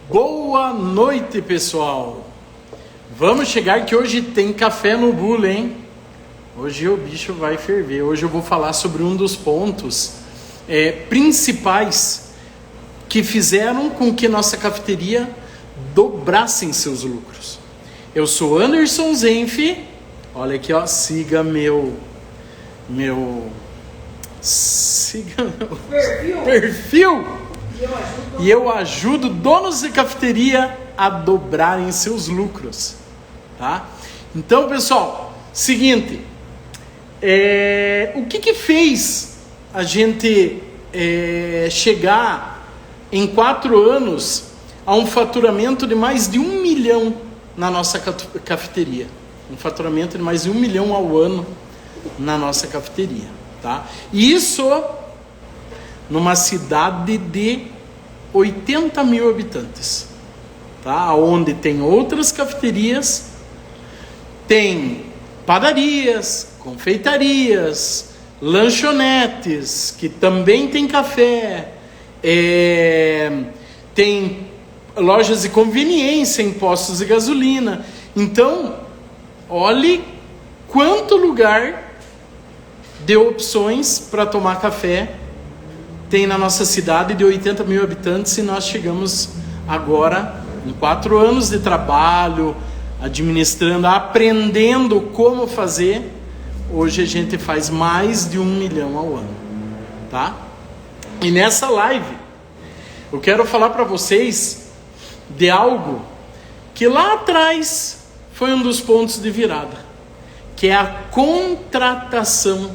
Boa noite, pessoal. Vamos chegar que hoje tem café no bule, hein? Hoje o bicho vai ferver. Hoje eu vou falar sobre um dos pontos principais que fizeram com que nossa cafeteria dobrasse seus lucros. Eu sou Anderson Zenf. Olha aqui, ó, siga meu perfil. E eu ajudo donos de cafeteria a dobrarem seus lucros, tá? Então, pessoal, seguinte, o que fez a gente chegar em 4 anos a um faturamento de mais de 1 milhão na nossa cafeteria? Um faturamento de mais de 1 milhão ao ano na nossa cafeteria, tá? Isso numa cidade de 80 mil habitantes, tá? Onde tem outras cafeterias, tem padarias, confeitarias, lanchonetes, que também tem café, tem lojas de conveniência em postos de gasolina. Então, olhe quanto lugar de opções para tomar café tem na nossa cidade de 80 mil habitantes, e nós chegamos agora, em 4 anos de trabalho, administrando, aprendendo como fazer. Hoje a gente faz mais de 1 milhão ao ano, tá? E nessa live, eu quero falar para vocês de algo que lá atrás foi um dos pontos de virada, que é a contratação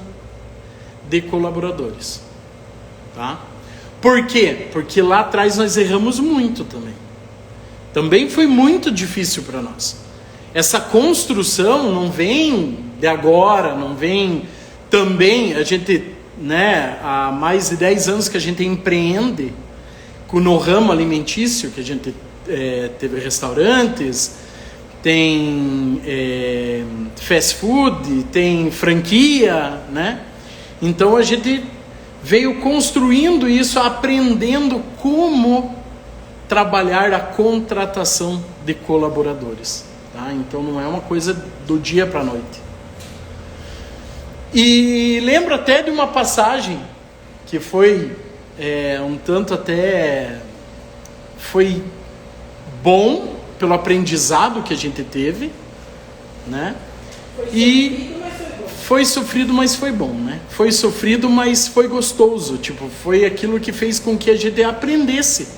de colaboradores. Tá? Por quê? Porque lá atrás nós erramos muito também. Também foi muito difícil para nós. Essa construção não vem de agora, não vem também, a gente, há mais de 10 anos que a gente empreende no ramo alimentício, que a gente teve restaurantes, tem fast food, tem franquia, né? Então a gente veio construindo isso, aprendendo como trabalhar a contratação de colaboradores, tá? Então não é uma coisa do dia para a noite. E lembro até de uma passagem que foi um tanto até foi bom pelo aprendizado que a gente teve, né? Foi sofrido, mas foi bom, né? Foi sofrido, mas foi gostoso. Tipo, foi aquilo que fez com que a gente aprendesse,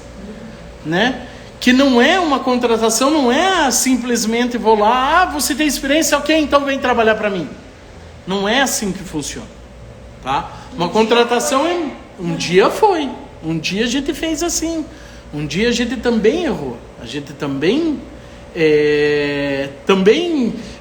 né? Que não é uma contratação, não é simplesmente vou lá, você tem experiência, ok, então vem trabalhar para mim. Não é assim que funciona, tá? Uma contratação um dia foi, um dia a gente fez assim, um dia a gente também errou, a gente também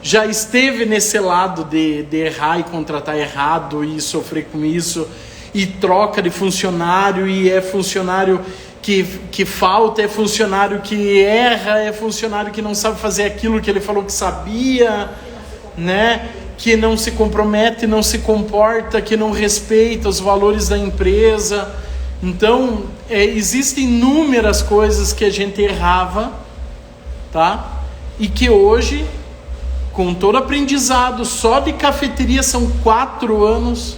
já esteve nesse lado de errar e contratar errado e sofrer com isso, e troca de funcionário, e é funcionário que falta, é funcionário que erra, é funcionário que não sabe fazer aquilo que ele falou que sabia, né? Que não se compromete, não se comporta, que não respeita os valores da empresa. Então, existem inúmeras coisas que a gente errava, tá? E que hoje, com todo aprendizado, só de cafeteria são 4 anos,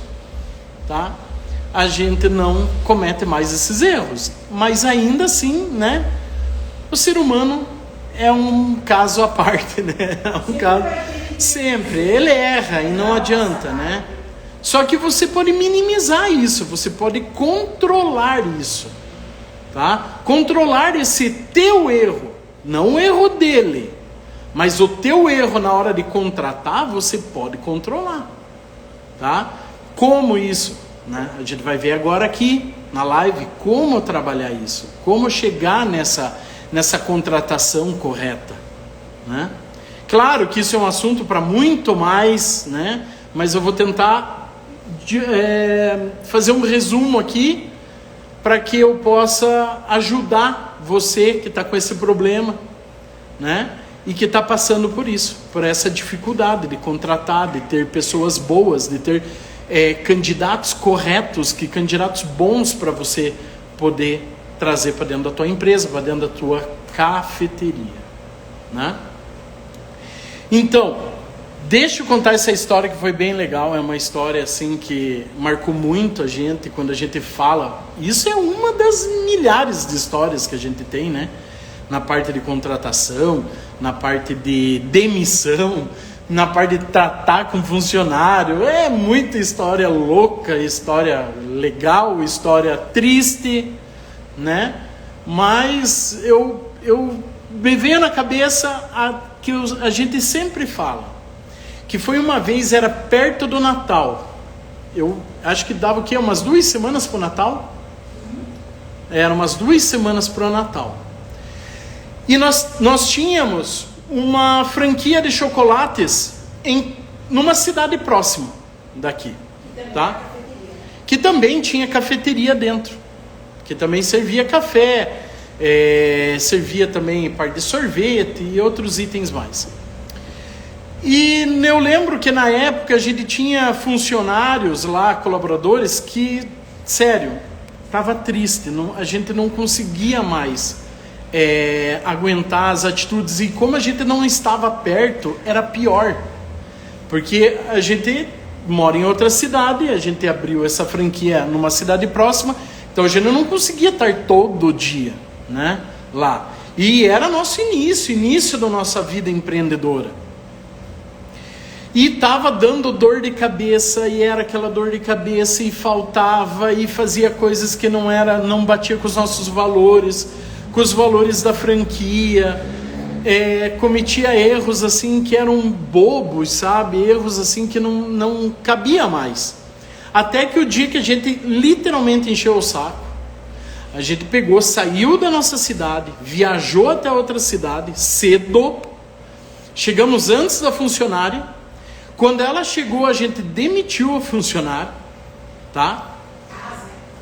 tá? A gente não comete mais esses erros. Mas ainda assim, né? O ser humano é um caso à parte, né? É um caso... Sempre. Ele erra e não adianta, né? Só que você pode minimizar isso, você pode controlar isso, tá? Controlar esse teu erro, não o erro dele, mas o teu erro na hora de contratar, você pode controlar, tá? Como isso, né? A gente vai ver agora aqui na live como trabalhar isso, como chegar nessa contratação correta, né? Claro que isso é um assunto para muito mais, né? Mas eu vou tentar fazer um resumo aqui para que eu possa ajudar você que está com esse problema, né? E que está passando por isso, por essa dificuldade de contratar, de ter pessoas boas, de ter candidatos corretos, candidatos bons para você poder trazer para dentro da tua empresa, para dentro da tua cafeteria, né? Então, deixa eu contar essa história que foi bem legal. É uma história assim que marcou muito a gente quando a gente fala. Isso é uma das milhares de histórias que a gente tem, né? Na parte de contratação, na parte de demissão, na parte de tratar com funcionário. É muita história louca, história legal, história triste, né? Mas me veio na cabeça que a gente sempre fala, que foi uma vez, era perto do Natal. Eu acho que dava o quê? Umas 2 semanas para o Natal? Era umas 2 semanas para o Natal. E nós tínhamos uma franquia de chocolates numa cidade próxima daqui, tá? Que também tinha cafeteria dentro, que também servia café, servia também parte de sorvete e outros itens mais. E eu lembro que na época a gente tinha funcionários lá, colaboradores, que, sério, estava triste, a gente não conseguia mais aguentar as atitudes, e como a gente não estava perto, era pior, porque a gente mora em outra cidade, a gente abriu essa franquia numa cidade próxima, então a gente não conseguia estar todo dia, né, lá, e era nosso início da nossa vida empreendedora, e estava dando dor de cabeça, e era aquela dor de cabeça, e faltava, e fazia coisas que não batia com os nossos valores, com os valores da franquia, cometia erros assim que eram bobos, sabe? Erros assim que não cabia mais. Até que o dia que a gente literalmente encheu o saco, a gente pegou, saiu da nossa cidade, viajou até outra cidade, cedo, chegamos antes da funcionária. Quando ela chegou, a gente demitiu a funcionária, tá?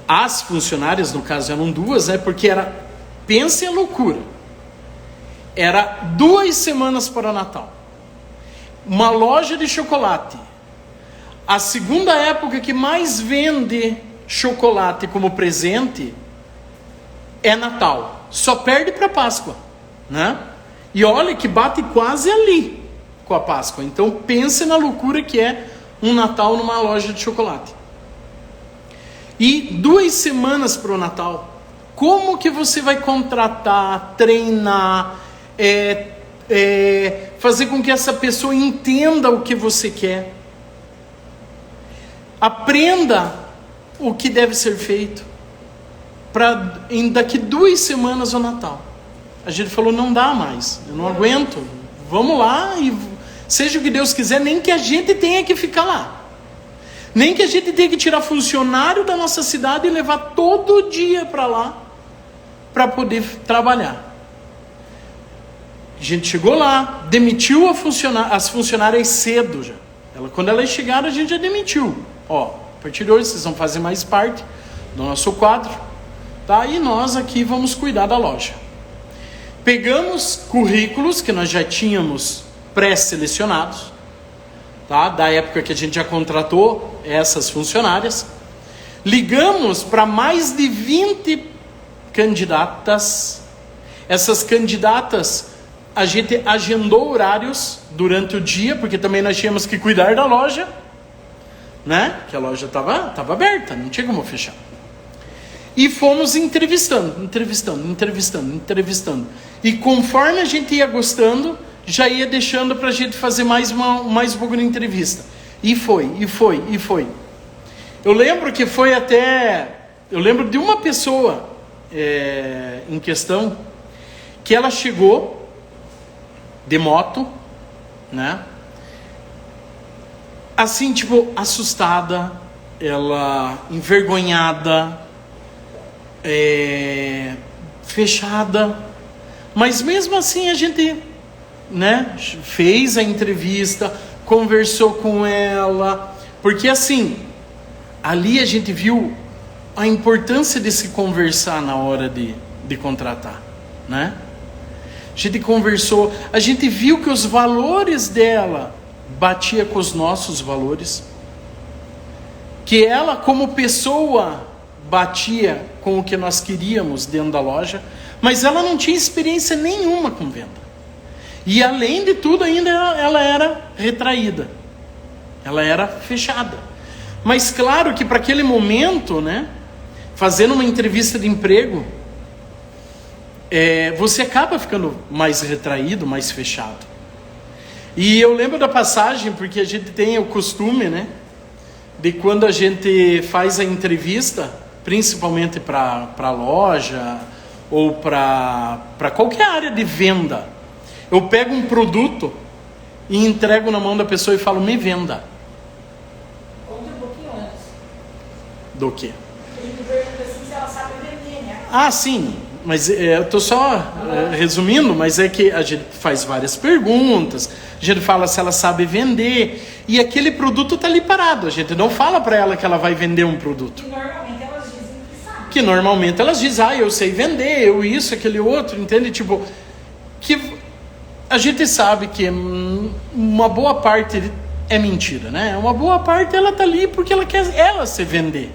As funcionárias, no caso, eram 2, né? Porque pense a loucura. Era 2 semanas para o Natal. Uma loja de chocolate. A segunda época que mais vende chocolate como presente é Natal. Só perde para Páscoa, né? E olha que bate quase ali com a Páscoa. Então pense na loucura que é um Natal numa loja de chocolate. E 2 semanas para o Natal. Como que você vai contratar, treinar, fazer com que essa pessoa entenda o que você quer? Aprenda o que deve ser feito para daqui 2 semanas o Natal. A gente falou, não dá mais, eu não aguento, vamos lá e seja o que Deus quiser, nem que a gente tenha que ficar lá. Nem que a gente tenha que tirar funcionário da nossa cidade e levar todo dia para lá, para poder trabalhar. A gente chegou lá, demitiu as funcionárias cedo já. Quando elas chegaram, a gente já demitiu. Ó, a partir de hoje vocês vão fazer mais parte do nosso quadro, tá? E nós aqui vamos cuidar da loja. Pegamos currículos que nós já tínhamos pré-selecionados, tá? Da época que a gente já contratou essas funcionárias. Ligamos para mais de 20 candidatas. Essas candidatas, a gente agendou horários durante o dia, porque também nós tínhamos que cuidar da loja, né? Que a loja estava aberta, não tinha como fechar. E fomos entrevistando. E conforme a gente ia gostando, já ia deixando para a gente fazer mais um pouco de entrevista. E foi. Eu lembro que foi eu lembro de uma pessoa em questão, que ela chegou de moto, né? Assim, tipo, assustada, ela envergonhada, fechada, mas mesmo assim a gente, né, fez a entrevista, conversou com ela, porque assim, ali a gente viu a importância de se conversar na hora de contratar, né? A gente conversou, a gente viu que os valores dela batia com os nossos valores, que ela como pessoa batia com o que nós queríamos dentro da loja, mas ela não tinha experiência nenhuma com venda. E além de tudo ainda ela era retraída, ela era fechada. Mas claro que para aquele momento, né, fazendo uma entrevista de emprego, você acaba ficando mais retraído, mais fechado. E eu lembro da passagem, porque a gente tem o costume, né, de quando a gente faz a entrevista, principalmente para a loja ou para qualquer área de venda, eu pego um produto e entrego na mão da pessoa e falo, me venda. Conta um pouquinho antes. Do quê? Ele me pergunta assim se ela sabe vender, né? Ah, sim, mas eu estou só resumindo, mas é que a gente faz várias perguntas, a gente fala se ela sabe vender, e aquele produto está ali parado, a gente não fala para ela que ela vai vender um produto. Que normalmente elas dizem que sabem. Que normalmente elas dizem, eu sei vender, eu isso, aquele outro, entende? Tipo, que a gente sabe que uma boa parte é mentira, né? Uma boa parte ela está ali porque ela quer ela se vender.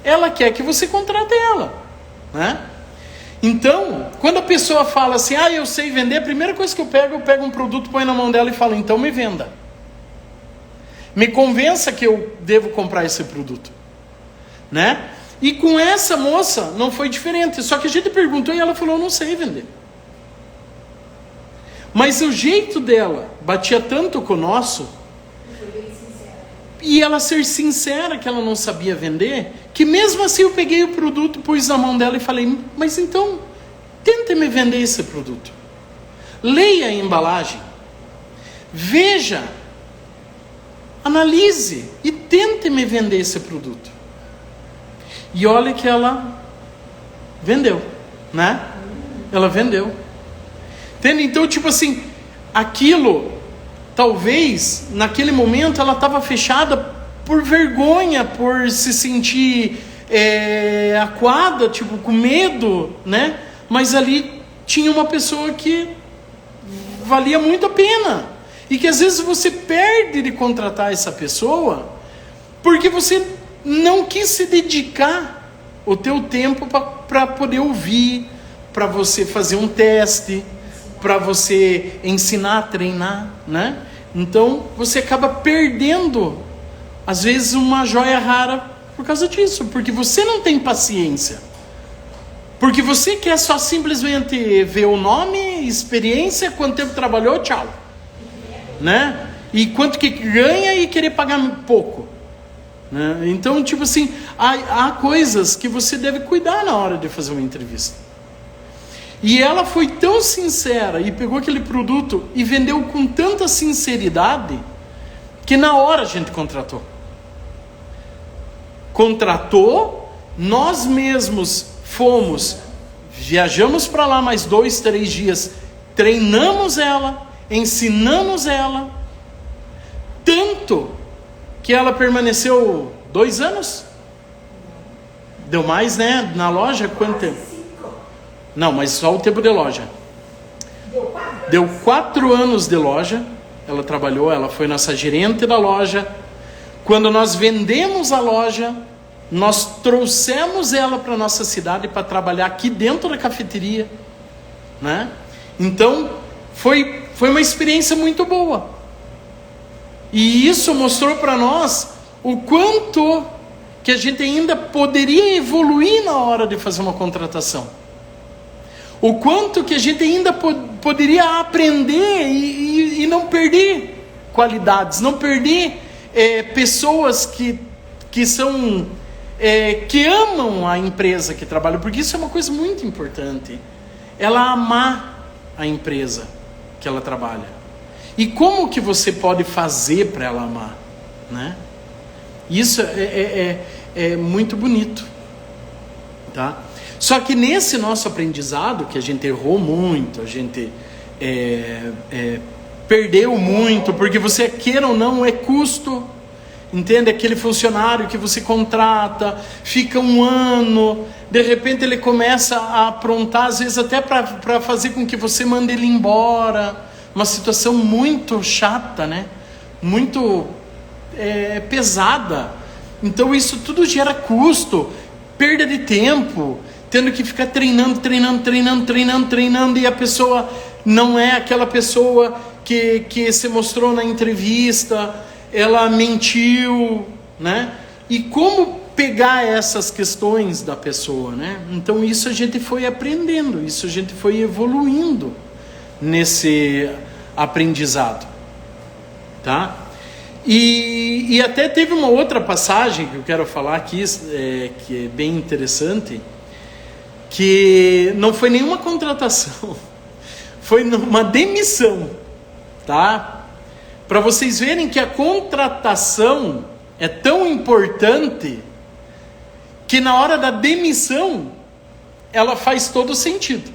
Ela quer que você contrate ela, né? Então, quando a pessoa fala assim, eu sei vender, a primeira coisa que eu pego um produto, põe na mão dela e falo, então me venda. Me convença que eu devo comprar esse produto, né? E com essa moça não foi diferente, só que a gente perguntou e ela falou, eu não sei vender. Mas o jeito dela batia tanto com o nosso, e ela ser sincera que ela não sabia vender, que mesmo assim eu peguei o produto, pus na mão dela e falei, mas então, tente me vender esse produto. Leia a embalagem, veja, analise e tente me vender esse produto. E olha que ela vendeu, né? Ela vendeu. Entende? Então, tipo assim, aquilo, talvez, naquele momento, ela estava fechada por vergonha, por se sentir acuada, tipo, com medo, né? Mas ali tinha uma pessoa que valia muito a pena. E que às vezes você perde de contratar essa pessoa, porque você não quis se dedicar o teu tempo para poder ouvir, para você fazer um teste, para você ensinar, treinar, né? Então, você acaba perdendo, às vezes, uma joia rara por causa disso, porque você não tem paciência. Porque você quer só simplesmente ver o nome, experiência, quanto tempo trabalhou, tchau. Né? E quanto que ganha e querer pagar pouco. Né? Então, tipo assim, há coisas que você deve cuidar na hora de fazer uma entrevista. E ela foi tão sincera e pegou aquele produto e vendeu com tanta sinceridade que na hora a gente contratou. Nós mesmos fomos, viajamos para lá mais 2, 3 dias, treinamos ela, ensinamos ela, tanto que ela permaneceu 2 anos. Deu mais, né? Na loja, quanto tempo? Não, mas só o tempo de loja. Deu 4 anos de loja. Ela trabalhou, ela foi nossa gerente da loja. Quando nós vendemos a loja, nós trouxemos ela para a nossa cidade para trabalhar aqui dentro da cafeteria, né? Então, foi uma experiência muito boa. E isso mostrou para nós o quanto que a gente ainda poderia evoluir na hora de fazer uma contratação. O quanto que a gente ainda poderia aprender e não perder qualidades, não perder pessoas que são que amam a empresa que trabalha, porque isso é uma coisa muito importante. Ela amar a empresa que ela trabalha. E como que você pode fazer para ela amar, né? Isso é muito bonito, tá? Só que nesse nosso aprendizado, que a gente errou muito, a gente perdeu muito, porque você queira ou não, é custo, entende? Aquele funcionário que você contrata, fica 1 ano, de repente ele começa a aprontar, às vezes até para fazer com que você mande ele embora, uma situação muito chata, né? Muito pesada. Então isso tudo gera custo, perda de tempo, tendo que ficar treinando, e a pessoa não é aquela pessoa que se mostrou na entrevista, ela mentiu, né? E como pegar essas questões da pessoa, né? Então isso a gente foi aprendendo, isso a gente foi evoluindo nesse aprendizado, tá? E até teve uma outra passagem que eu quero falar aqui, que é bem interessante, que não foi nenhuma contratação, foi uma demissão, tá? Para vocês verem que a contratação é tão importante que na hora da demissão ela faz todo sentido,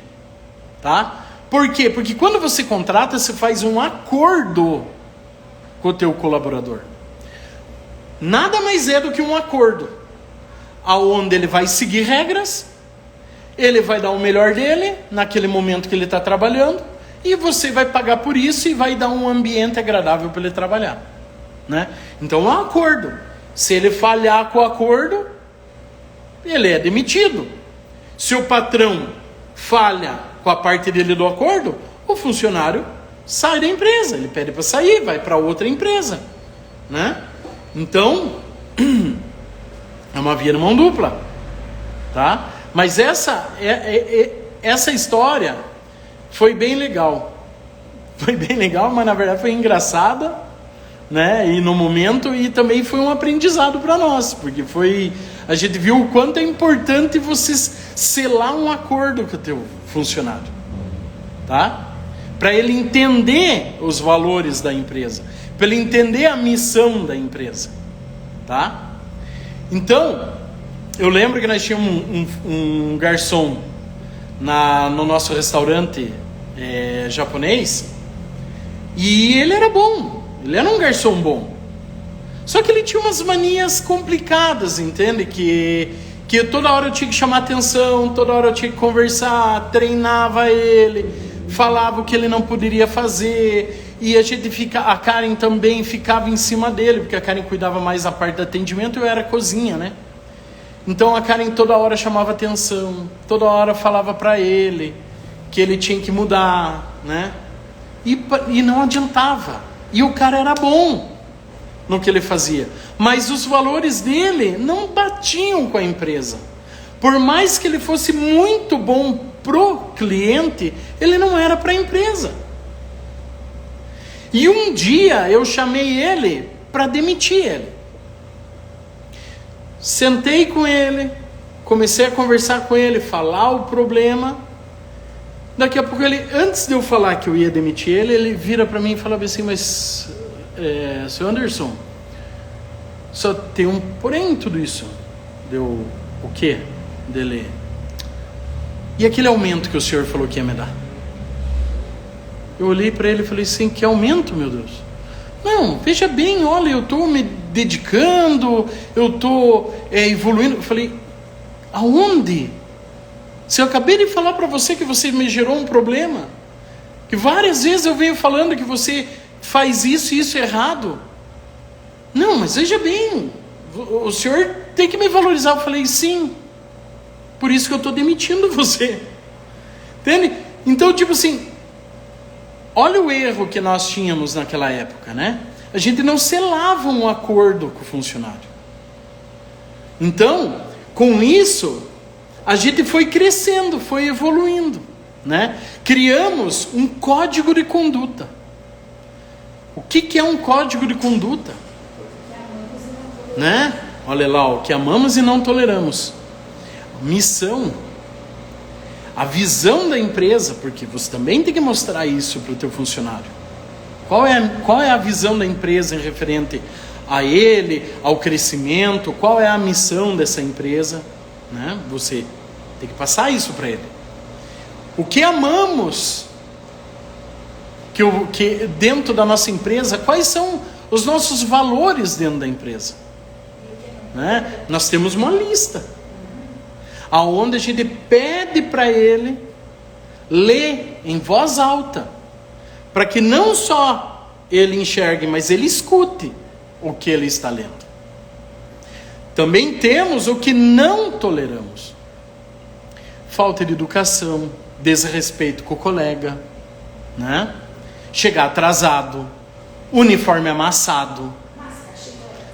tá? Por quê? Porque quando você contrata, você faz um acordo com o teu colaborador. Nada mais é do que um acordo, aonde ele vai seguir regras, ele vai dar o melhor dele naquele momento que ele está trabalhando, e você vai pagar por isso e vai dar um ambiente agradável para ele trabalhar, né? Então é um acordo. Se ele falhar com o acordo, ele é demitido. Se o patrão falha com a parte dele do acordo, o funcionário sai da empresa, ele pede para sair, vai para outra empresa, né? Então é uma via de mão dupla, tá? Mas essa história foi bem legal, mas na verdade foi engraçada, né? E no momento, e também foi um aprendizado para nós, porque a gente viu o quanto é importante você selar um acordo com o teu funcionário, tá? Para ele entender os valores da empresa, para ele entender a missão da empresa, tá? Então, eu lembro que nós tínhamos um garçom no nosso restaurante japonês, e ele era bom, ele era um garçom bom, só que ele tinha umas manias complicadas, entende? Que toda hora eu tinha que chamar atenção, toda hora eu tinha que conversar, treinava ele, falava o que ele não poderia fazer, e a Karen também ficava em cima dele, porque a Karen cuidava mais da parte do atendimento e eu era cozinha, né? Então a Karen toda hora chamava atenção, toda hora falava para ele que ele tinha que mudar, né? E não adiantava, e o cara era bom no que ele fazia, mas os valores dele não batiam com a empresa. Por mais que ele fosse muito bom pro cliente, ele não era para a empresa. E um dia eu chamei ele para demitir ele. Sentei com ele, comecei a conversar com ele, falar o problema. Daqui a pouco antes de eu falar que eu ia demitir ele vira para mim e fala assim: mas seu Anderson, só tem um porém em tudo isso. Deu o quê? Dele: e aquele aumento que o senhor falou que ia me dar? Eu olhei para ele e falei assim: que aumento, meu Deus? Não, veja bem, olha, eu estou me dedicando, eu estou evoluindo. Eu falei: aonde? Se eu acabei de falar para você que você me gerou um problema, que várias vezes eu venho falando que você faz isso e isso errado. Não, mas veja bem, o senhor tem que me valorizar. Eu falei: sim, por isso que eu estou demitindo você. Entende? Então, tipo assim, olha o erro que nós tínhamos naquela época, né? A gente não selava um acordo com o funcionário. Então, com isso, a gente foi crescendo, foi evoluindo, né? Criamos um código de conduta. O que é um código de conduta? Né? Olha lá, o que amamos e não toleramos. Missão. A visão da empresa, porque você também tem que mostrar isso para o teu funcionário. Qual é a visão da empresa em referente a ele, ao crescimento? Qual é a missão dessa empresa? Né? Você tem que passar isso para ele. O que amamos que dentro da nossa empresa, quais são os nossos valores dentro da empresa? Né? Nós temos uma lista, aonde a gente pede para ele ler em voz alta, para que não só ele enxergue, mas ele escute o que ele está lendo. Também temos o que não toleramos: falta de educação, desrespeito com o colega, né? Chegar atrasado, uniforme amassado,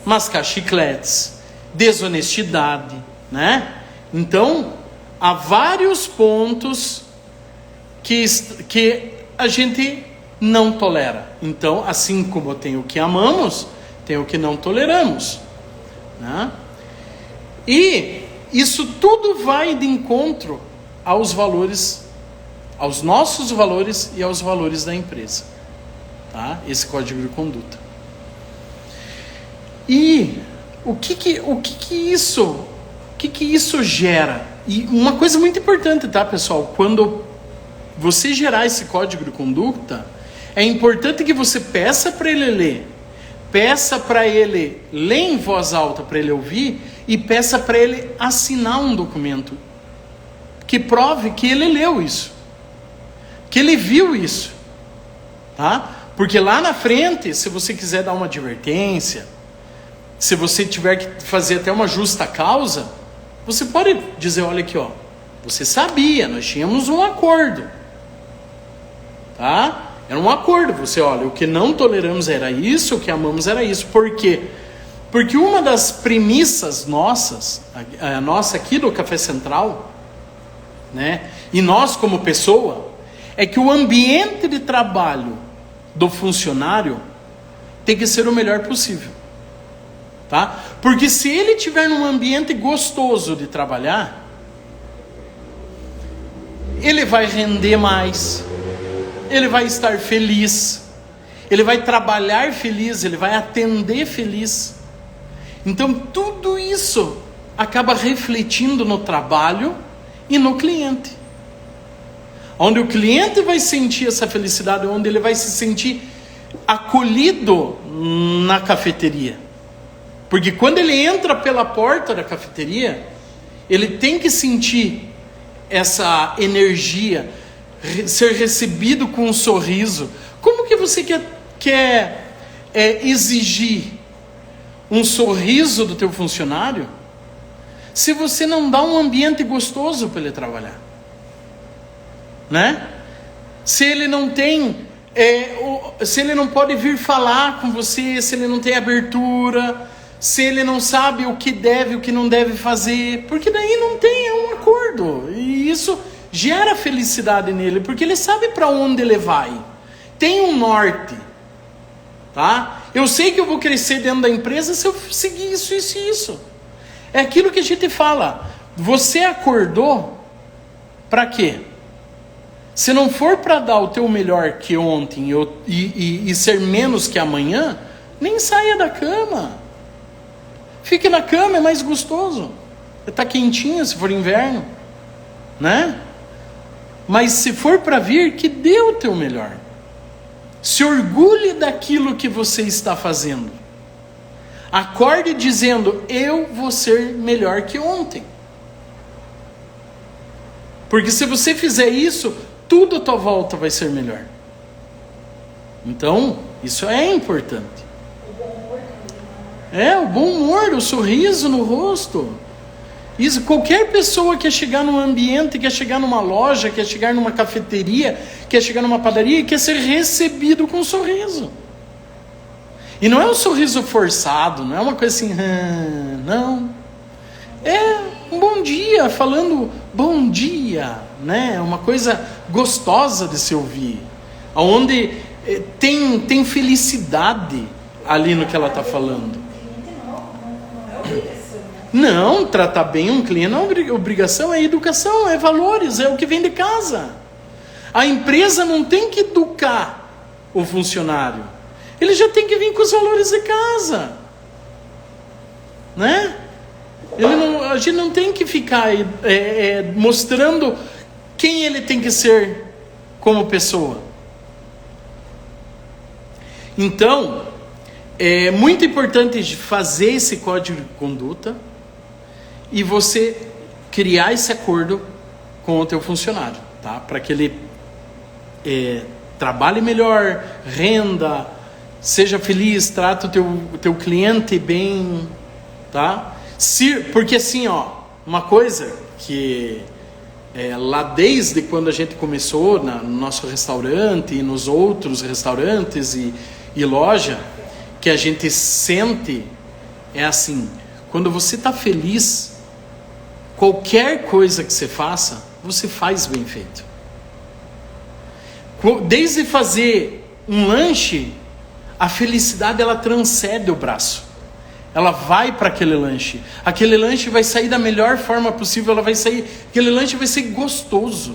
mascar chicletes, desonestidade, né? Então, há vários pontos que a gente não tolera. Então, assim como tem o que amamos, tem o que não toleramos, né? E isso tudo vai de encontro aos valores, aos nossos valores e aos valores da empresa, tá? Esse código de conduta. E o que isso gera? E uma coisa muito importante, tá, pessoal? Quando você gerar esse código de conduta, é importante que você peça para ele ler. Peça para ele ler em voz alta para ele ouvir e peça para ele assinar um documento que prove que ele leu isso, que ele viu isso, tá? Porque lá na frente, se você quiser dar uma advertência, se você tiver que fazer até uma justa causa, você pode dizer: olha aqui, ó, você sabia, nós tínhamos um acordo, tá? Era um acordo. Você, olha, o que não toleramos era isso, o que amamos era isso. Por quê? Porque uma das premissas nossas, a nossa aqui do Café Central, né, e nós como pessoa, é que o ambiente de trabalho do funcionário tem que ser o melhor possível, tá? Porque se ele tiver num ambiente gostoso de trabalhar, ele vai render mais, ele vai estar feliz, ele vai trabalhar feliz, ele vai atender feliz. Então tudo isso acaba refletindo no trabalho e no cliente. Onde o cliente vai sentir essa felicidade, onde ele vai se sentir acolhido na cafeteria. Porque quando ele entra pela porta da cafeteria, ele tem que sentir essa energia, ser recebido com um sorriso. Como que você quer exigir um sorriso do teu funcionário se você não dá um ambiente gostoso para ele trabalhar, né? Se ele não tem, se ele não pode vir falar com você, se ele não tem abertura, se ele não sabe o que deve, o que não deve fazer, porque daí não tem um acordo, e isso gera felicidade nele, porque ele sabe para onde ele vai, tem um norte, tá? Eu sei que eu vou crescer dentro da empresa se eu seguir isso, isso e isso. É aquilo que a gente fala, você acordou para quê? Se não for para dar o teu melhor que ontem e ser menos que amanhã, nem saia da cama. Fique na cama, é mais gostoso. Está quentinho se for inverno, né? Mas se for para vir, que dê o teu melhor. Se orgulhe daquilo que você está fazendo. Acorde dizendo: eu vou ser melhor que ontem. Porque se você fizer isso, tudo à tua volta vai ser melhor. Então, isso é importante. O bom humor, o sorriso no rosto. Isso, qualquer pessoa quer chegar num ambiente, quer chegar numa loja, quer chegar numa cafeteria, quer chegar numa padaria e quer ser recebido com um sorriso. E não é um sorriso forçado, não é uma coisa assim, não. É um bom dia, falando bom dia, né? Uma coisa gostosa de se ouvir, onde tem felicidade ali no que ela está falando. Não, tratar bem um cliente não é obrigação, é educação, é valores, é o que vem de casa. A empresa não tem que educar o funcionário, ele já tem que vir com os valores de casa, né? A gente não tem que ficar mostrando quem ele tem que ser como pessoa. Então, é muito importante fazer esse código de conduta e você criar esse acordo com o teu funcionário, tá? Para que ele trabalhe melhor, renda, seja feliz, trate o teu cliente bem, tá? Porque assim, uma coisa que lá desde quando a gente começou no nosso restaurante e nos outros restaurantes e loja, que a gente sente é assim: quando você está feliz, qualquer coisa que você faça, você faz bem feito. Desde fazer um lanche, a felicidade ela transcende o braço. Ela vai para aquele lanche. Aquele lanche vai sair da melhor forma possível. Aquele lanche vai ser gostoso.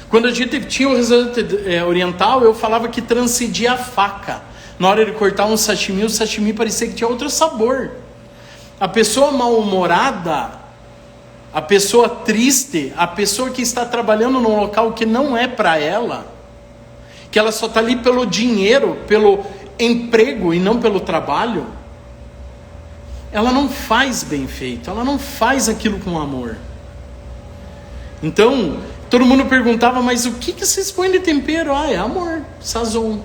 Quando a gente tinha o restaurante oriental, eu falava que transcendia a faca. Na hora de cortar um sashimi, o sashimi parecia que tinha outro sabor. A pessoa mal-humorada, a pessoa triste, a pessoa que está trabalhando num local que não é para ela, que ela só está ali pelo dinheiro, pelo emprego e não pelo trabalho, ela não faz bem feito, ela não faz aquilo com amor. Então, todo mundo perguntava, mas o que vocês põem de tempero? É amor, sazon.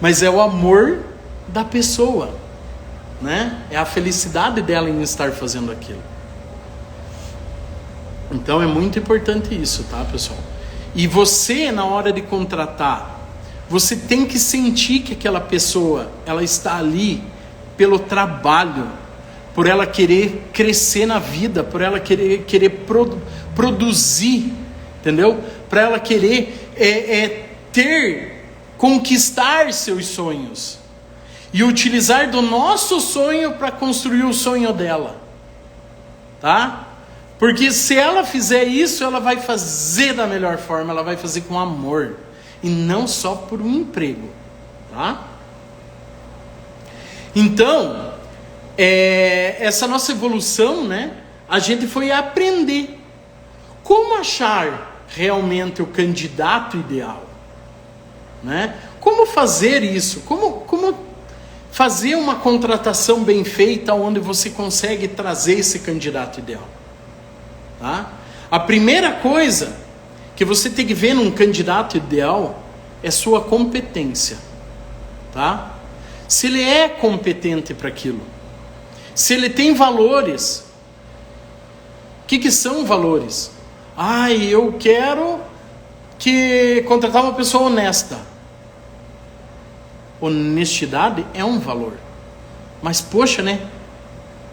Mas é o amor da pessoa, né? É a felicidade dela em estar fazendo aquilo. Então é muito importante isso, tá, pessoal? E você, na hora de contratar, você tem que sentir que aquela pessoa, ela está ali pelo trabalho, por ela querer crescer na vida, por ela querer produzir, entendeu? Para ela querer conquistar seus sonhos e utilizar do nosso sonho para construir o sonho dela, tá? Porque se ela fizer isso, ela vai fazer da melhor forma, ela vai fazer com amor e não só por um emprego, tá? Então, essa nossa evolução, né? A gente foi aprender como achar realmente o candidato ideal, né? Como fazer isso? Como fazer uma contratação bem feita onde você consegue trazer esse candidato ideal, tá? A primeira coisa que você tem que ver num candidato ideal é sua competência, tá? Se ele é competente para aquilo, se ele tem valores. O que são valores? Eu quero contratar uma pessoa honesta. Honestidade é um valor. Mas poxa, né?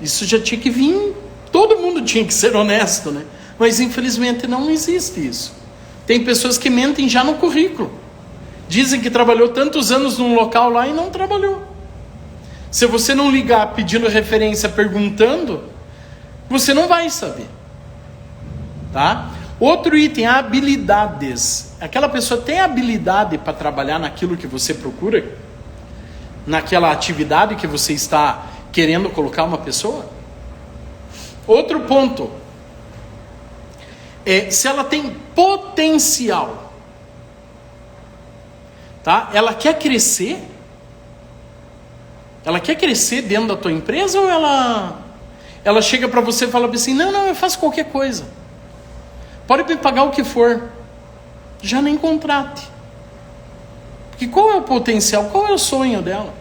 Isso já tinha que vir. Todo mundo tinha que ser honesto, né? Mas infelizmente não existe isso. Tem pessoas que mentem já no currículo. Dizem que trabalhou tantos anos num local lá e não trabalhou. Se você não ligar pedindo referência, perguntando, você não vai saber, tá? Outro item, habilidades. Aquela pessoa tem habilidade para trabalhar naquilo que você procura? Naquela atividade que você está querendo colocar uma pessoa? Outro ponto, se ela tem potencial, tá? Ela quer crescer? Ela quer crescer dentro da tua empresa ou ela chega para você e fala assim, não, eu faço qualquer coisa. Pode me pagar o que for. Já nem contrate. Porque qual é o potencial? Qual é o sonho dela?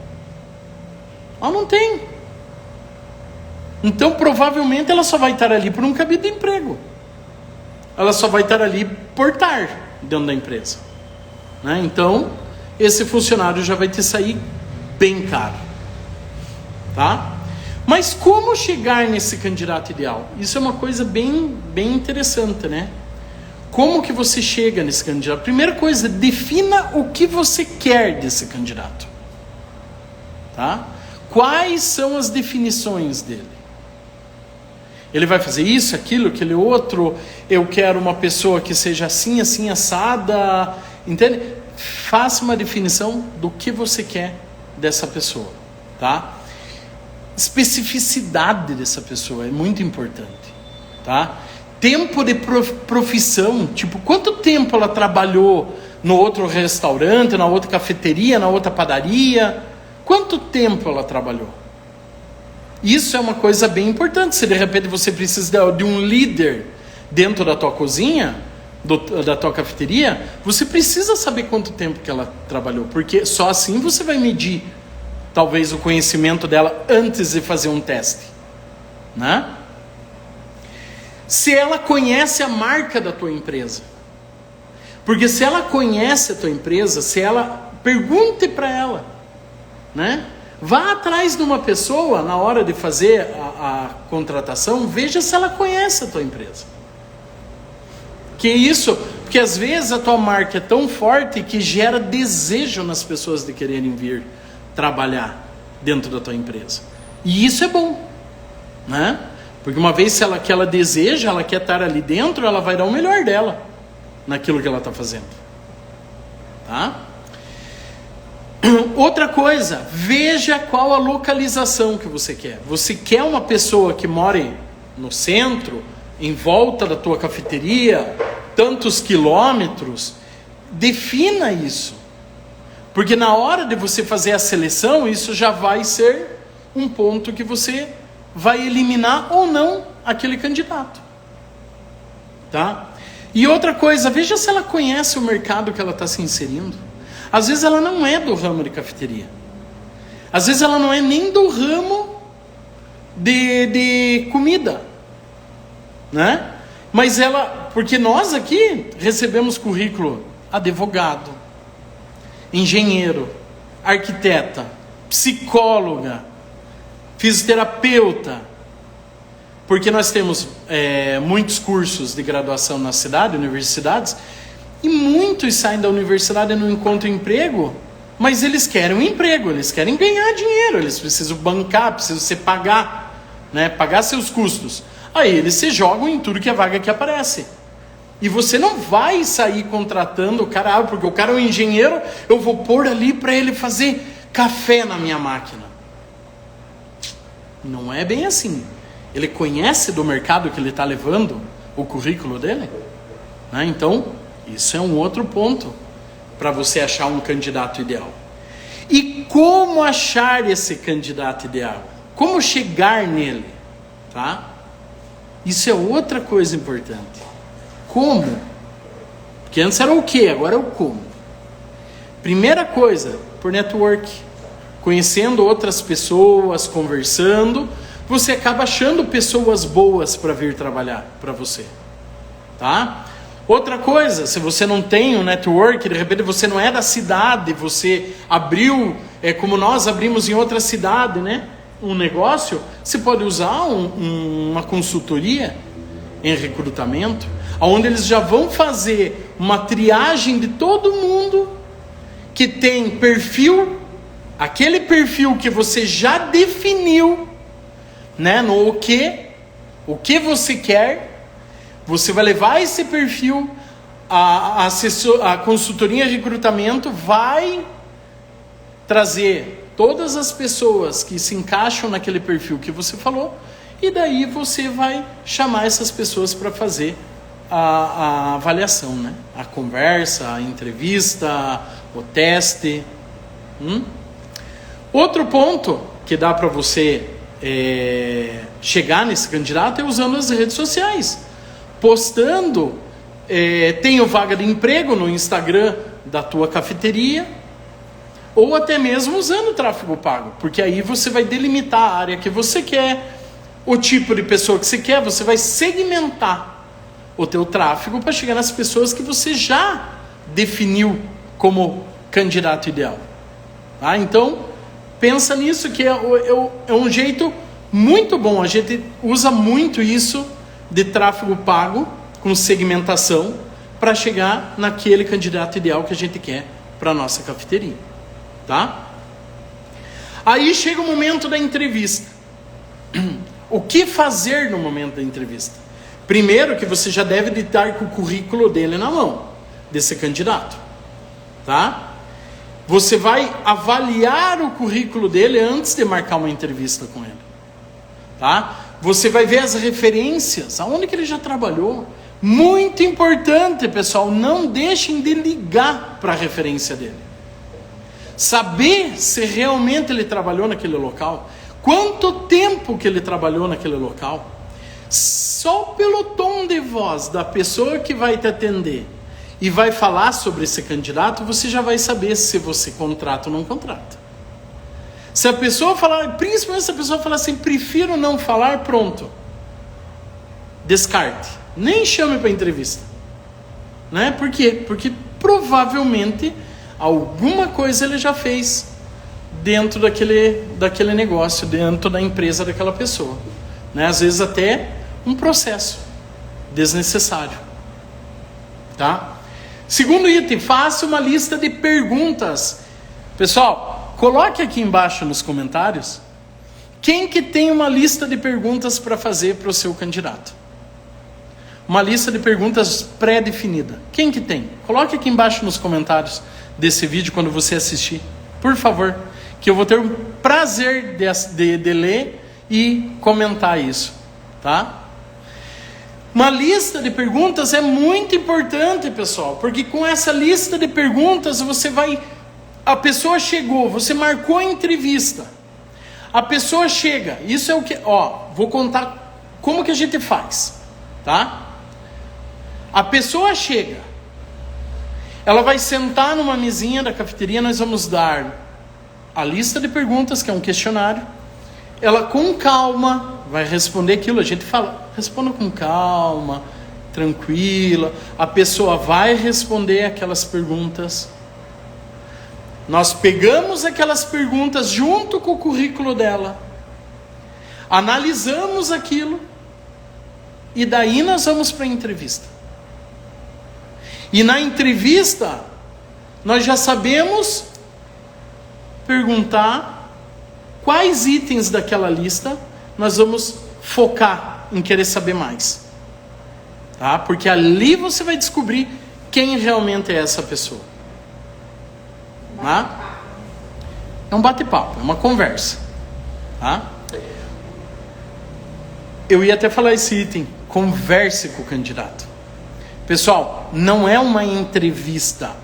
Ela não tem. Então provavelmente ela só vai estar ali por um cabide de emprego. Ela só vai estar ali por estar dentro da empresa, né? Então esse funcionário já vai te sair bem caro. Tá? Mas como chegar nesse candidato ideal? Isso é uma coisa bem interessante, né? Como que você chega nesse candidato? Primeira coisa, defina o que você quer desse candidato. Tá? Quais são as definições dele? Ele vai fazer isso, aquilo, aquele outro? Eu quero uma pessoa que seja assim, assim, assada. Entende? Faça uma definição do que você quer dessa pessoa. Tá? Especificidade dessa pessoa é muito importante, tá? Tempo de profissão, tipo, quanto tempo ela trabalhou no outro restaurante, na outra cafeteria, na outra padaria? Quanto tempo ela trabalhou? Isso é uma coisa bem importante. Se de repente você precisa de um líder dentro da tua cozinha, da tua cafeteria, você precisa saber quanto tempo que ela trabalhou, porque só assim você vai medir talvez o conhecimento dela antes de fazer um teste, né? Se ela conhece a marca da tua empresa. Porque se ela conhece a tua empresa, se ela pergunte para ela, né? Vá atrás de uma pessoa na hora de fazer a contratação, veja se ela conhece a tua empresa. Que isso, porque às vezes a tua marca é tão forte que gera desejo nas pessoas de quererem vir trabalhar dentro da tua empresa. E isso é bom, né? Porque uma vez que ela deseja, ela quer estar ali dentro, ela vai dar o melhor dela naquilo que ela está fazendo. Tá? Outra coisa, veja qual a localização que você quer. Você quer uma pessoa que more no centro, em volta da tua cafeteria, tantos quilômetros? Defina isso. Porque na hora de você fazer a seleção, isso já vai ser um ponto que você vai eliminar ou não aquele candidato. Tá? E outra coisa, veja se ela conhece o mercado que ela está se inserindo. Às vezes ela não é do ramo de cafeteria. Às vezes ela não é nem do ramo de comida, né? Mas ela, porque nós aqui recebemos currículo advogado, engenheiro, arquiteta, psicóloga, fisioterapeuta, porque nós temos muitos cursos de graduação na cidade, universidades, e muitos saem da universidade e não encontram emprego, mas eles querem um emprego, eles querem ganhar dinheiro, eles precisam bancar, precisam se pagar, né? Pagar seus custos. Aí eles se jogam em tudo que é vaga que aparece. E você não vai sair contratando o cara, porque o cara é um engenheiro, eu vou pôr ali para ele fazer café na minha máquina. Não é bem assim. Ele conhece do mercado que ele está levando o currículo dele, né? Então, isso é um outro ponto para você achar um candidato ideal. E como achar esse candidato ideal? Como chegar nele? Tá? Isso é outra coisa importante. Como? Porque antes era o que, agora é o como. Primeira coisa, por network. Conhecendo outras pessoas, conversando, você acaba achando pessoas boas para vir trabalhar para você. Tá? Outra coisa, se você não tem um network, de repente você não é da cidade, você abriu, como nós abrimos em outra cidade, né? Um negócio, você pode usar uma consultoria em recrutamento, onde eles já vão fazer uma triagem de todo mundo que tem perfil, aquele perfil que você já definiu, né? No o que você quer. Você vai levar esse perfil, a consultoria de recrutamento vai trazer todas as pessoas que se encaixam naquele perfil que você falou, e daí você vai chamar essas pessoas para fazer a avaliação, né? A conversa, a entrevista, o teste. Outro ponto que dá para você chegar nesse candidato é usando as redes sociais. Postando, tenho vaga de emprego no Instagram da tua cafeteria, ou até mesmo usando o tráfego pago, porque aí você vai delimitar a área que você quer, o tipo de pessoa que você quer, você vai segmentar o teu tráfego para chegar nas pessoas que você já definiu como candidato ideal. Tá? Então, pensa nisso, que é um jeito muito bom, a gente usa muito isso de tráfego pago com segmentação para chegar naquele candidato ideal que a gente quer para a nossa cafeteria, tá? Aí chega o momento da entrevista. O que fazer no momento da entrevista? Primeiro que você já deve estar com o currículo dele na mão, desse candidato, tá? Você vai avaliar o currículo dele antes de marcar uma entrevista com ele, tá? Você vai ver as referências, aonde que ele já trabalhou. Muito importante, pessoal, não deixem de ligar para a referência dele. Saber se realmente ele trabalhou naquele local, quanto tempo que ele trabalhou naquele local. Só pelo tom de voz da pessoa que vai te atender e vai falar sobre esse candidato, você já vai saber se você contrata ou não contrata. Se a pessoa falar, principalmente se a pessoa falar assim, prefiro não falar, pronto. Descarte. Nem chame para entrevista. Né? Por quê? Porque provavelmente alguma coisa ele já fez dentro daquele negócio, dentro da empresa daquela pessoa. Né? Às vezes até um processo desnecessário. Tá? Segundo item, faça uma lista de perguntas. Pessoal, coloque aqui embaixo nos comentários quem que tem uma lista de perguntas para fazer para o seu candidato. Uma lista de perguntas pré-definida. Quem que tem? Coloque aqui embaixo nos comentários desse vídeo quando você assistir. Por favor, que eu vou ter o prazer de ler e comentar isso. Tá? Uma lista de perguntas é muito importante, pessoal. Porque com essa lista de perguntas você vai... A pessoa chegou, você marcou a entrevista. A pessoa chega. Isso é o que... vou contar como que a gente faz. Tá? A pessoa chega, ela vai sentar numa mesinha da cafeteria, nós vamos dar a lista de perguntas, que é um questionário. Ela com calma vai responder aquilo, a gente fala, responda com calma, tranquila. A pessoa vai responder aquelas perguntas. Nós pegamos aquelas perguntas junto com o currículo dela, analisamos aquilo, e daí nós vamos para a entrevista. E na entrevista, nós já sabemos perguntar quais itens daquela lista nós vamos focar em querer saber mais. Tá? Porque ali você vai descobrir quem realmente é essa pessoa. Tá? É um bate-papo, é uma conversa. Tá? Eu ia até falar esse item, converse com o candidato. Pessoal, não é uma entrevista,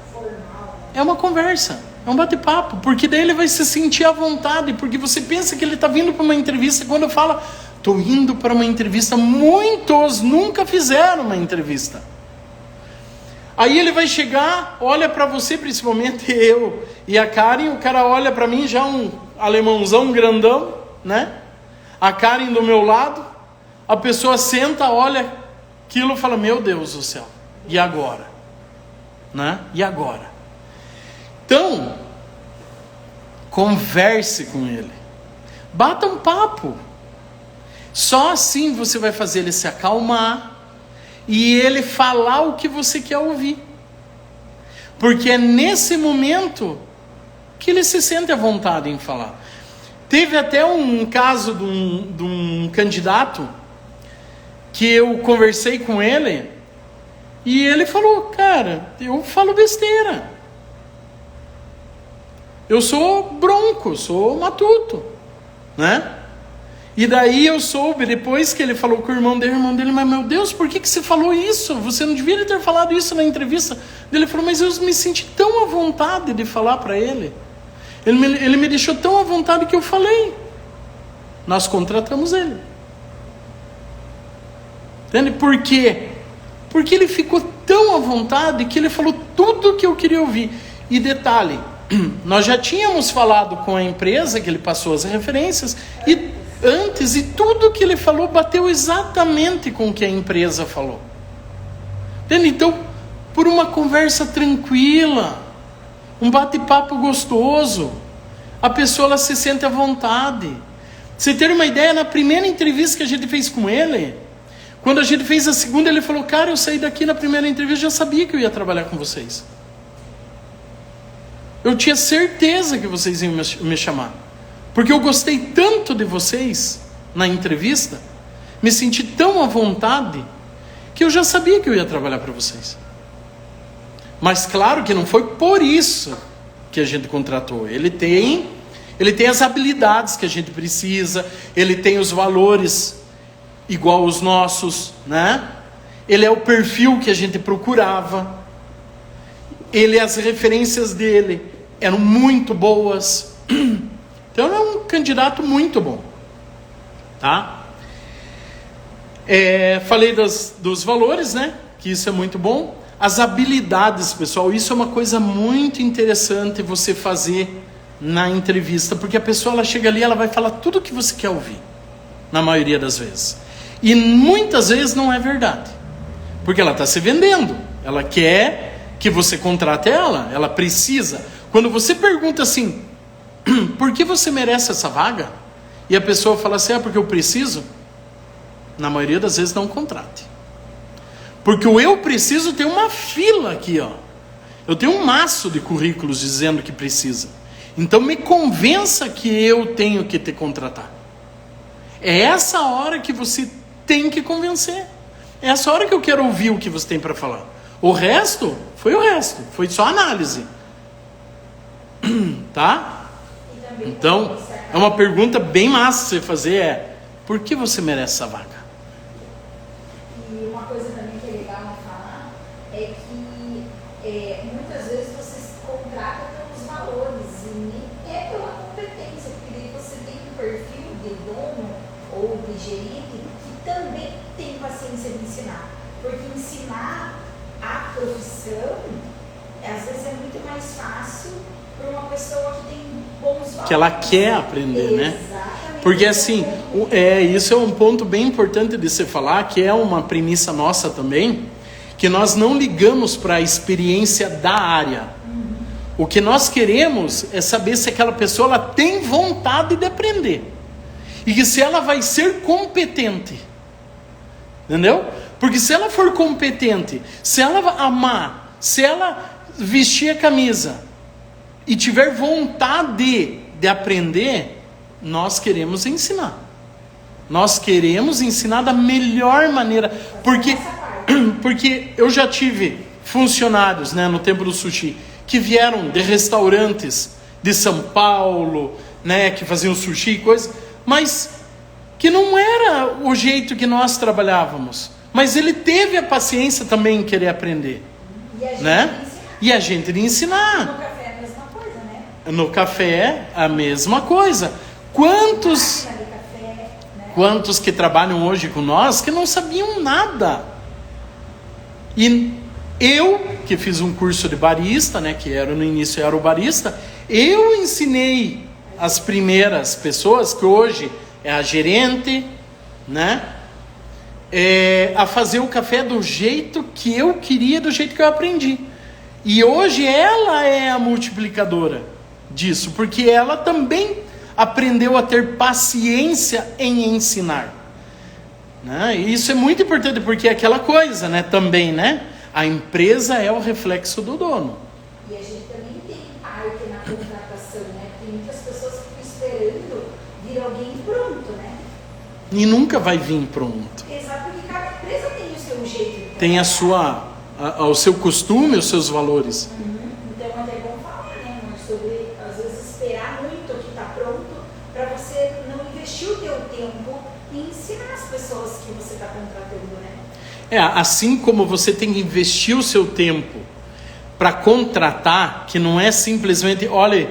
é uma conversa, é um bate-papo, porque daí ele vai se sentir à vontade, porque você pensa que ele está vindo para uma entrevista, quando fala, estou indo para uma entrevista, muitos nunca fizeram uma entrevista. Aí ele vai chegar, olha para você, principalmente eu e a Karen, o cara olha para mim, já um alemãozão grandão, né? A Karen do meu lado, a pessoa senta, olha aquilo e fala, meu Deus do céu, e agora? Né? E agora? Então, converse com ele. Bata um papo. Só assim você vai fazer ele se acalmar e ele falar o que você quer ouvir. Porque é nesse momento que ele se sente à vontade em falar. Teve até um caso de um candidato que eu conversei com ele e ele falou, cara, eu falo besteira. Eu sou bronco, sou matuto, né? E daí eu soube, depois que ele falou com o irmão dele, mas meu Deus, por que você falou isso? Você não devia ter falado isso na entrevista. Ele falou, mas eu me senti tão à vontade de falar para ele. Ele me deixou tão à vontade que eu falei. Nós contratamos ele. Entende? Por quê? Porque ele ficou tão à vontade que ele falou tudo o que eu queria ouvir. E detalhe, nós já tínhamos falado com a empresa, que ele passou as referências, e antes, e tudo que ele falou bateu exatamente com o que a empresa falou. Entende? Então, por uma conversa tranquila, um bate-papo gostoso, a pessoa ela se sente à vontade. Você ter uma ideia, na primeira entrevista que a gente fez com ele, quando a gente fez a segunda, ele falou, cara, eu saí daqui na primeira entrevista, já sabia que eu ia trabalhar com vocês. Eu tinha certeza que vocês iam me chamar. Porque eu gostei tanto de vocês na entrevista, me senti tão à vontade, que eu já sabia que eu ia trabalhar para vocês. Mas claro que não foi por isso que a gente contratou. Ele tem as habilidades que a gente precisa, ele tem os valores igual aos nossos, né? Ele é o perfil que a gente procurava. As referências dele eram muito boas. Então é um candidato muito bom, tá? Falei dos valores, né? Que isso é muito bom. As habilidades, pessoal, isso é uma coisa muito interessante você fazer na entrevista, porque a pessoa ela chega ali, ela vai falar tudo o que você quer ouvir, na maioria das vezes. E muitas vezes não é verdade, porque ela está se vendendo, ela quer que você contrate ela precisa. Quando você pergunta assim, por que você merece essa vaga? E a pessoa fala assim, porque eu preciso, na maioria das vezes não contrate. Porque o eu preciso tem uma fila aqui, ó. Eu tenho um maço de currículos dizendo que precisa. Então me convença que eu tenho que te contratar. É essa hora que você tem que convencer. É essa hora que eu quero ouvir o que você tem para falar. O resto, foi só análise. Tá? Então, é uma pergunta bem massa você fazer, por que você merece essa vaga? E uma coisa também que é legal de falar é que muitas vezes você se contrata pelos valores e nem é pela competência, porque daí você tem um perfil de dono ou de gerente que também tem paciência de ensinar. Porque ensinar a profissão, às vezes é muito mais fácil para uma pessoa que tem bons valores. Que ela quer aprender, né? Exatamente. Porque assim, isso é um ponto bem importante de se falar, que é uma premissa nossa também, que nós não ligamos para a experiência da área. O que nós queremos é saber se aquela pessoa ela tem vontade de aprender. E que se ela vai ser competente. Entendeu? Porque se ela for competente, se ela amar, se ela vestir a camisa e tiver vontade de aprender, nós queremos ensinar. Nós queremos ensinar da melhor maneira. Porque eu já tive funcionários, né, no tempo do sushi, que vieram de restaurantes de São Paulo, né, que faziam sushi e coisa, mas que não era o jeito que nós trabalhávamos. Mas ele teve a paciência também em querer aprender. E a gente de ensinar. No café é a mesma coisa, né? No café, a mesma coisa. Quantos que trabalham hoje com nós que não sabiam nada? E eu, que fiz um curso de barista, né, que no início era o barista, eu ensinei as primeiras pessoas, que hoje é a gerente, né, a fazer o café do jeito que eu queria, do jeito que eu aprendi. E hoje ela é a multiplicadora disso, porque ela também aprendeu a ter paciência em ensinar. Né? E isso é muito importante, porque é aquela coisa, né, também, né? A empresa é o reflexo do dono. E a gente também tem arte na contratação, né? Tem muitas pessoas que ficam esperando vir alguém pronto, né? E nunca vai vir pronto. Exato, porque cada empresa tem o seu jeito. Tem o seu costume, os seus valores. Então é até bom falar, né, sobre, às vezes, esperar muito o que está pronto, para você não investir o teu tempo em ensinar as pessoas que você está contratando, né? Assim como você tem que investir o seu tempo para contratar, que não é simplesmente, olha,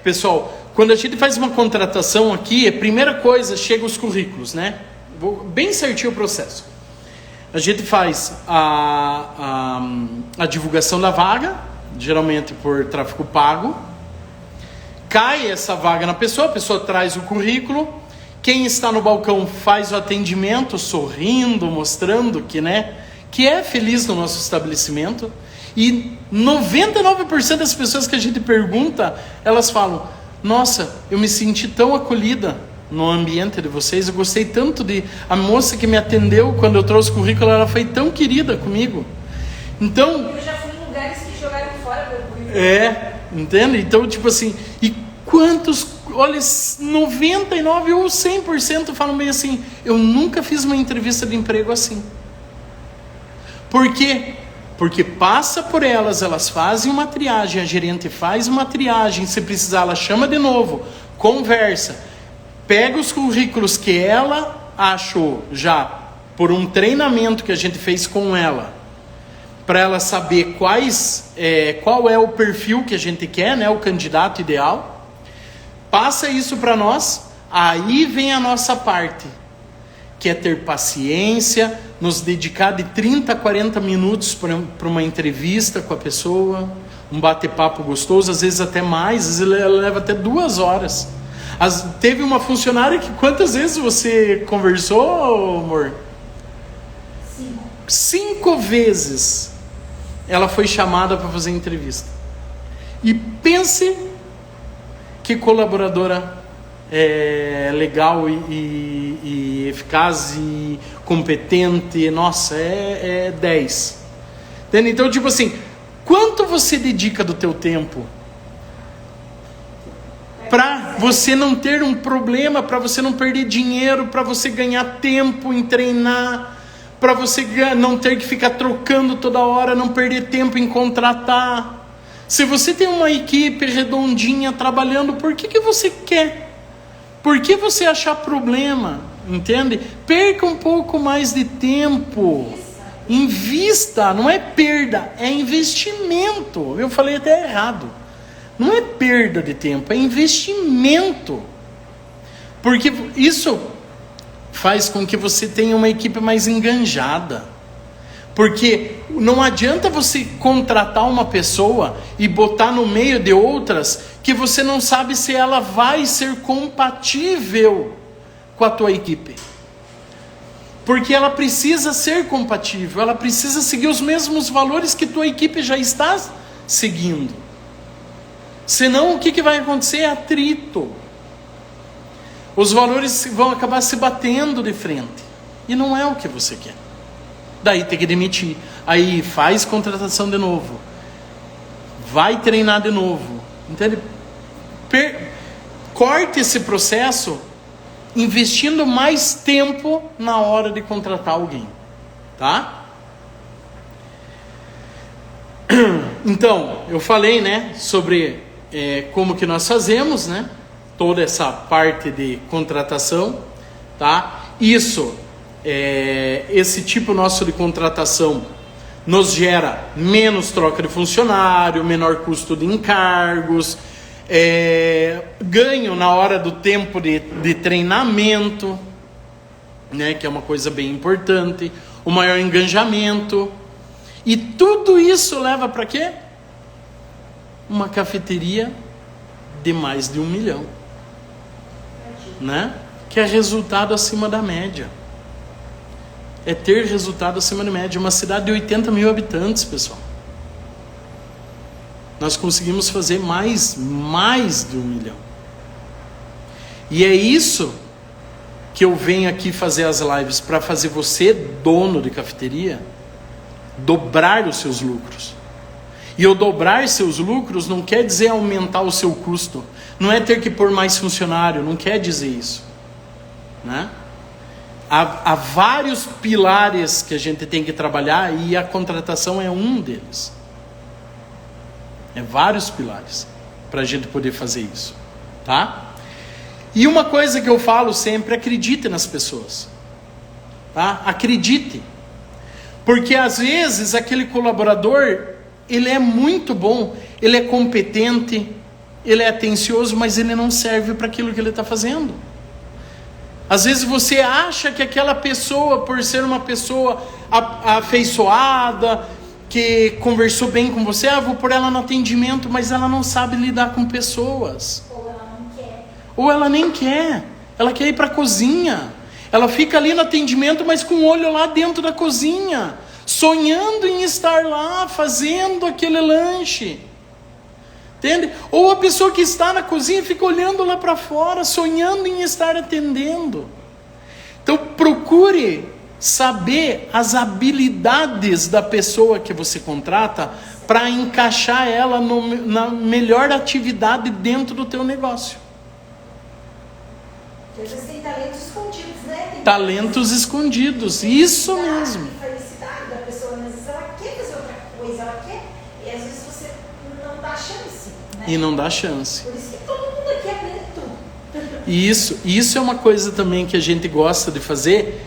pessoal, quando a gente faz uma contratação aqui, a primeira coisa, chega os currículos, né? Bem certinho o processo. A gente faz a divulgação da vaga, geralmente por tráfego pago. Cai essa vaga na pessoa, a pessoa traz o currículo. Quem está no balcão faz o atendimento, sorrindo, mostrando que é feliz no nosso estabelecimento. E 99% das pessoas que a gente pergunta, elas falam, nossa, eu me senti tão acolhida no ambiente de vocês, eu gostei tanto a moça que me atendeu quando eu trouxe o currículo, ela foi tão querida comigo. Então, eu já fui em lugares que jogaram fora meu currículo. Entende? Então, tipo assim, e quantos, olha, 99 ou 100% falam bem assim, eu nunca fiz uma entrevista de emprego assim. Por quê? Porque passa por elas fazem uma triagem, a gerente faz uma triagem, se precisar ela chama de novo, conversa, pega os currículos que ela achou já por um treinamento que a gente fez com ela, para ela saber qual é o perfil que a gente quer, né, o candidato ideal, passa isso para nós, aí vem a nossa parte, que é ter paciência, nos dedicar de 30 a 40 minutos para uma entrevista com a pessoa, um bate-papo gostoso, às vezes até mais, às vezes leva até 2 horas. Teve uma funcionária que quantas vezes você conversou, amor? 5 vezes ela foi chamada para fazer entrevista. E pense que colaboradora legal e eficaz e competente. Nossa, é 10. Entende? Então, tipo assim, quanto você dedica do teu tempo para você não ter um problema, para você não perder dinheiro, para você ganhar tempo em treinar, para você não ter que ficar trocando toda hora, não perder tempo em contratar. Se você tem uma equipe redondinha trabalhando, por que você quer? Por que você achar problema? Entende? Perca um pouco mais de tempo. Invista, não é perda, é investimento. Eu falei até errado. Não é perda de tempo, é investimento. Porque isso faz com que você tenha uma equipe mais enganjada. Porque não adianta você contratar uma pessoa e botar no meio de outras que você não sabe se ela vai ser compatível com a tua equipe. Porque ela precisa ser compatível, ela precisa seguir os mesmos valores que tua equipe já está seguindo. Senão o que vai acontecer? É atrito. Os valores vão acabar se batendo de frente. E não é o que você quer. Daí tem que demitir. Aí faz contratação de novo. Vai treinar de novo. Entende? Corte esse processo investindo mais tempo na hora de contratar alguém. Tá? Então, eu falei, né, sobre como que nós fazemos, né? Toda essa parte de contratação, tá? Isso, esse tipo nosso de contratação nos gera menos troca de funcionário, menor custo de encargos, ganho na hora do tempo de treinamento, né? Que é uma coisa bem importante, o maior engajamento. E tudo isso leva para quê? Uma cafeteria de mais de 1 milhão, né? Que é resultado acima da média. É ter resultado acima da média. Uma cidade de 80 mil habitantes, pessoal. Nós conseguimos fazer mais de 1 milhão. E é isso que eu venho aqui fazer as lives, para fazer você, dono de cafeteria, dobrar os seus lucros. E eu dobrar seus lucros não quer dizer aumentar o seu custo. Não é ter que pôr mais funcionário, não quer dizer isso, né? Há vários pilares que a gente tem que trabalhar e a contratação é um deles. É vários pilares para a gente poder fazer isso, tá? E uma coisa que eu falo sempre, acredite nas pessoas, tá? Acredite. Porque às vezes aquele colaborador, ele é muito bom, ele é competente, ele é atencioso, mas ele não serve para aquilo que ele está fazendo. Às vezes você acha que aquela pessoa, por ser uma pessoa afeiçoada, que conversou bem com você, vou pôr ela no atendimento, mas ela não sabe lidar com pessoas. Ou ela não quer. Ou ela nem quer, ela quer ir para a cozinha. Ela fica ali no atendimento, mas com o olho lá dentro da cozinha, sonhando em estar lá, fazendo aquele lanche. Entende? Ou a pessoa que está na cozinha fica olhando lá para fora, sonhando em estar atendendo. Então procure saber as habilidades da pessoa que você contrata para encaixar ela na melhor atividade dentro do teu negócio. Às vezes tem talentos escondidos, né? Tem talentos escondidos, isso mesmo. E felicidade da pessoa, às vezes ela quer fazer outra coisa, ela quer, e às vezes você não dá chance, né? E não dá chance. Por isso que todo mundo aqui aprende tudo. Isso é uma coisa também que a gente gosta de fazer,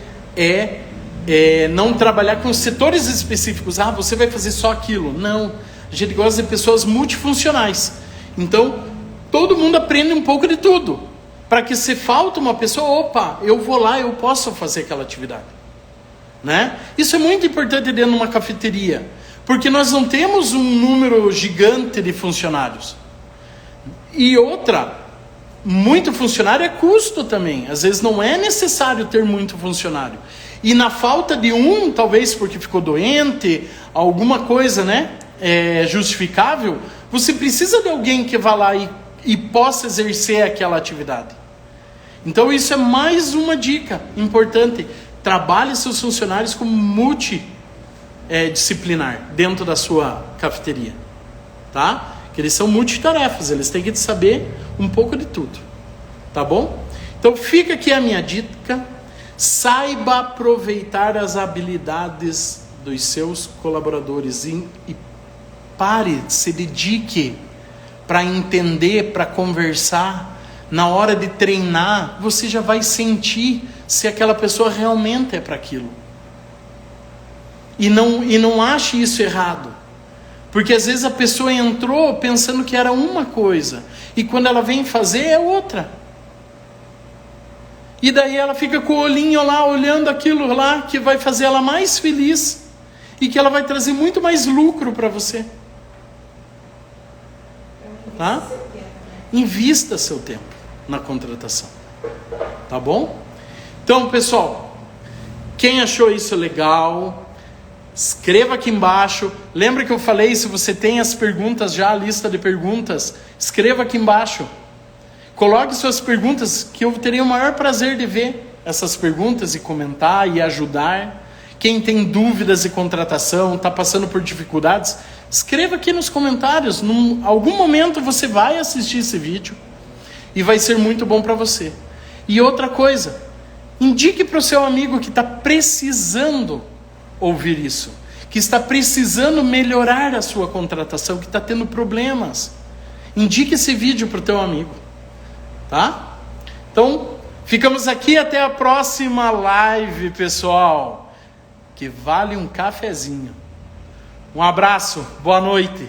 não trabalhar com setores específicos. Você vai fazer só aquilo. Não, a gente gosta de pessoas multifuncionais. Então, todo mundo aprende um pouco de tudo. Para que se falta uma pessoa, eu vou lá, eu posso fazer aquela atividade, né? Isso é muito importante dentro de uma cafeteria, Porque nós não temos um número gigante de funcionários. E outra, muito funcionário é custo também. Às vezes não é necessário ter muito funcionário. E na falta de um, talvez porque ficou doente, alguma coisa, né, justificável, você precisa de alguém que vá lá e possa exercer aquela atividade. Então isso é mais uma dica importante. Trabalhe seus funcionários como multidisciplinar dentro da sua cafeteria, tá? Que eles são multitarefas, eles têm que saber um pouco de tudo, tá bom? Então fica aqui a minha dica: saiba aproveitar as habilidades dos seus colaboradores e pare, se dedique para entender, para conversar. Na hora de treinar, você já vai sentir se aquela pessoa realmente é para aquilo. E não ache isso errado. Porque às vezes a pessoa entrou pensando que era uma coisa, e quando ela vem fazer é outra. E daí ela fica com o olhinho lá, olhando aquilo lá, que vai fazer ela mais feliz, e que ela vai trazer muito mais lucro para você. Tá? Invista seu tempo na contratação. Tá bom? Então, pessoal, quem achou isso legal, escreva aqui embaixo. Lembra que eu falei, se você tem as perguntas já, a lista de perguntas, escreva aqui embaixo. Coloque suas perguntas, que eu terei o maior prazer de ver essas perguntas e comentar e ajudar. Quem tem dúvidas de contratação, está passando por dificuldades, escreva aqui nos comentários. Em algum momento você vai assistir esse vídeo e vai ser muito bom para você. E outra coisa, indique para o seu amigo que está precisando ouvir isso, que está precisando melhorar a sua contratação, que está tendo problemas. Indique esse vídeo para o teu amigo, tá? Então, ficamos aqui até a próxima live, pessoal, que vale um cafezinho. Um abraço, boa noite.